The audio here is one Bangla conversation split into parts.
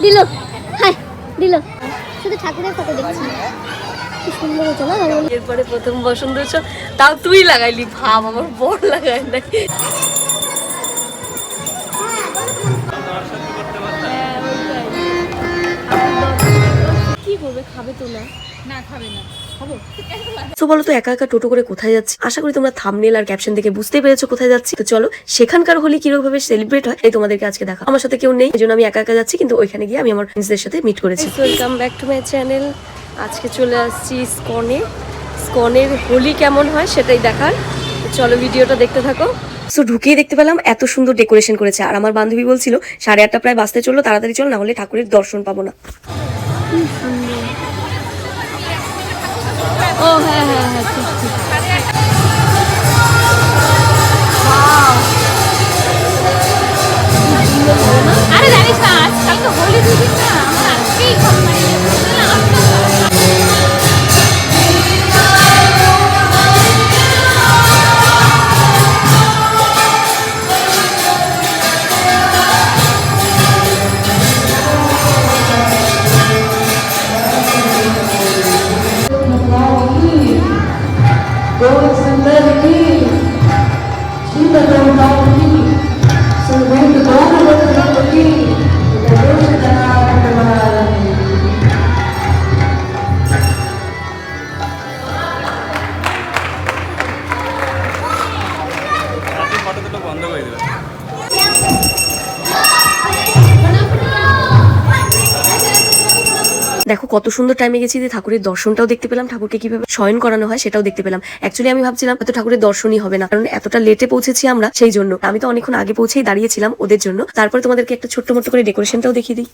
দিল, হাই দিল। শুধু ঠাকুরের ফটো দেখছি, কি সুন্দর হচ্ছে না। এরপরে প্রথম বসন্ত উৎসব, তাও তুই লাগাইলি, ভাব আমার বর লাগাই না। কি করবে, খাবে তো না? না খাবে না। তো বলো তো একা একা টোটো করে কোথায় যাচ্ছি? আশা করি তোমরা থাম্বনেল আর ক্যাপশন দেখে বুঝতেই পেরেছো কোথায় যাচ্ছি। তো চলো সেখানকার হোলি কিভাবে সেলিব্রেট হয় এই তোমাদেরকে আজকে দেখা। আমার সাথে কেউ নেই, এজন্য আমি একা একা যাচ্ছি, কিন্তু ওইখানে গিয়ে আমি আমার ফ্রেন্ডসদের সাথে মিট করেছি। Welcome back to my channel. আজকে চলে আসছি স্কনে। স্কনের হোলি কেমন হয় সেটাই দেখার। চলো ভিডিওটা দেখতে থাকো। সো ঢুকেই দেখতে পেলাম এত সুন্দর ডেকোরেশন করেছে, আর আমার বান্ধবী বলছিল 8:30 প্রায় বাজতে চললো, তাড়াতাড়ি চল, না হলে ঠাকুরের দর্শন পাবো না। ও হ্যাঁ হ্যাঁ হ্যাঁ, ঠিক ঠিক। আরে জানিস না আজকালকে হোলি দিদিন না, আমার আজকেই দেখো কত সুন্দর টাইমে গেছি, যে ঠাকুরের দর্শনটাও দেখতে পেলাম, ঠাকুরকে কিভাবে শয়ন করানো হয় সেটাও দেখতে পেলাম। অ্যাকচুয়ালি আমি ভাবছিলাম হয়তো ঠাকুরের দর্শনই হবে না, কারণ এতটা লেটে পৌঁছেছি আমরা, সেই জন্য। আমি তো অনেকক্ষণ আগে পৌঁছেই দাঁড়িয়েছিলাম ওদের জন্য। তারপরে তোমাদেরকে একটা ছোট্ট মোট্ট করে ডেকোরেশনটাও দেখিয়ে দিই।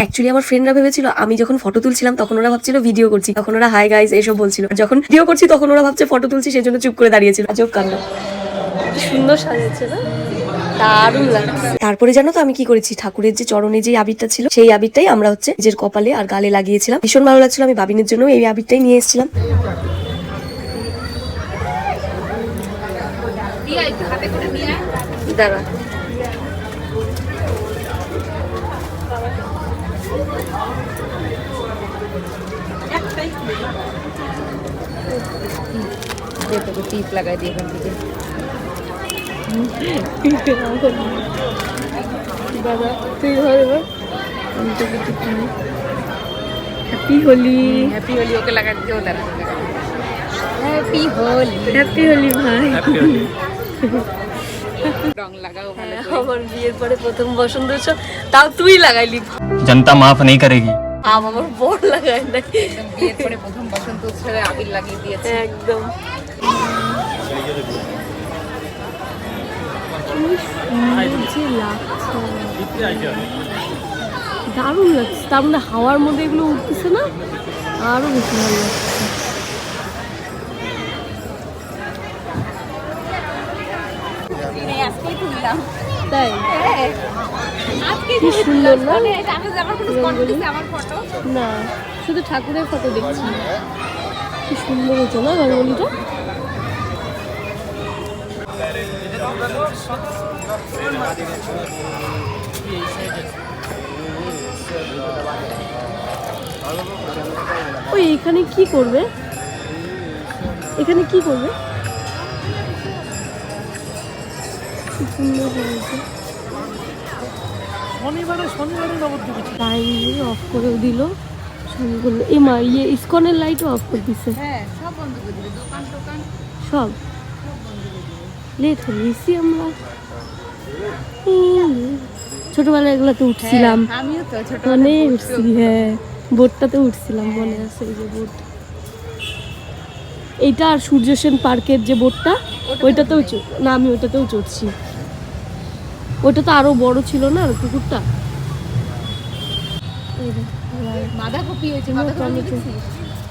অ্যাকচুয়ালি আমার ফ্রেন্ডরা ভেবেছিল আমি যখন ফটো তুলছিলাম তখন ওরা ভাবছিল ভিডিও করছি, তখন ওরা হাই গাইস এইসব বলছিল। যখন ভিডিও করছি তখন ওরা ভাবছে ফটো তুলছি, সেই জন্য চুপ করে দাঁড়িয়েছিল। আজব কান্না। সুন্দর সাজিয়েছে না, দারুণ লাগছে। তারপরে জানো তো আমি কি করেছি, ঠাকুরের যে চরণে যে আবিরটা ছিল সেই আবিরটাই আমরা নিজের কপালে আর গালে লাগিয়েছিলাম। ভীষণ ভালো লাগছিল। আমি বাবিনের জন্য এই আবিরটাই নিয়ে এসেছিলাম। দাঁড়া, টিপ লাগাই দিয়ে এখান থেকে। দাদা তুই ধর এবার। হ্যাপি হোলি। হ্যাপি হোলি ওকে লাগা দিও, দাঁড়া। হ্যাপি হোলি, হ্যাপি হোলি ভাই। রং লাগাও ভালো করে। আমার বিয়ের পরে প্রথম বসন্ত উৎসব, তাও তুই লাগাইলি। जनता माफ नहीं करेगी। আমার বর লাগাই না। একদম বিয়ের পরে প্রথম বসন্ত উৎসবে আবির লাগিয়ে দিয়েছে একদম। দারুণ লাগছে, তার মানে হাওয়ার মধ্যে এগুলো উঠতেছে না, আরো বেশি ভালো লাগছে। আজকেই তুললাম তাই আজকে কি সুন্দর না? আমি আমার কোনো ফটো দিছি, আমার ফটো না, শুধু ঠাকুরের ফটো দেখছি, কি সুন্দর হচ্ছে না রঙ্গোলিটা। ওই এখানে কি করবে, এখানে কি করবে? কি সুন্দর হয়েছে। শনিবারে নবদ্বীপ লাইট অফ করেও দিল, সবগুলো এই মা ইসকনের লাইটও অফ করে দিছে। হ্যাঁ সব বন্ধ করে দিবে, দোকান টোকান সব লেট হয়ে গেছি আমরা। ছোটবেলায় এগুলোতে উঠছিলাম, আমিও তো ছোট মনে উঠছি। হ্যাঁ বোটটাতে উঠছিলাম, মনে আছে এই যে বোট, এইটা আর সূর্য সেন পার্কের যে বোটটা ওইটাতেও না, আমি ওইটাতেও চড়ছি। ওইটা তো আরো বড় ছিল না পুকুরটা। বাঁধাকপি হয়েছে, বাঁধাকপি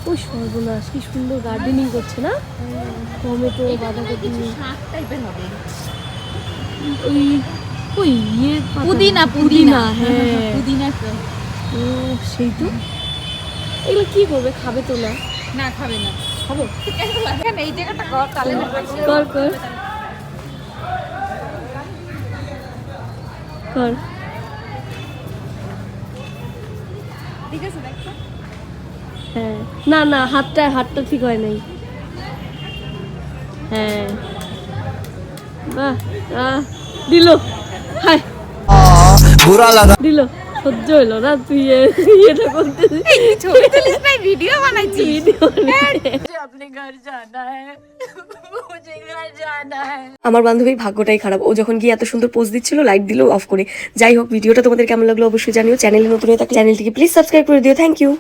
ও সর্বনাশ, কি সুন্দর গার্ডেনিং করছে না, টমেটো, বাঁধাকপি, শাক টাইপের হবে। ওই ওই ইয়ে পাতা, পুদিনা পুদিনা, হ্যাঁ পুদিনা। ও সেই তো। এগুলো কি করবে, খাবে তো না? না খাবে না। খাবো, এই জায়গাটা কর তাহলে কর কর কর। ঠিক আছে দেখো। হ্যাঁ, না না, হাতটা ঠিক হয় নাই। হ্যাঁ, বাহ, দিল, হাই बुरा लगा দিল, সহ্য হইলো না, তুই এটা করতে ছবি তুলিস না, ভিডিও বানাইছি। আমার বান্ধবীর ভাগ্যটাই খারাপ, ও যখন গিয়ে এত সুন্দর পোজ দিচ্ছিল লাইট দিল অফ করে। যাই হোক, ভিডিওটা তোমাদের কেমন লাগলো অবশ্যই জানিও। চ্যানেলে নতুন হয়ে থাকলে চ্যানেলটিকে প্লিজ সাবস্ক্রাইব করে দিও। Thank you.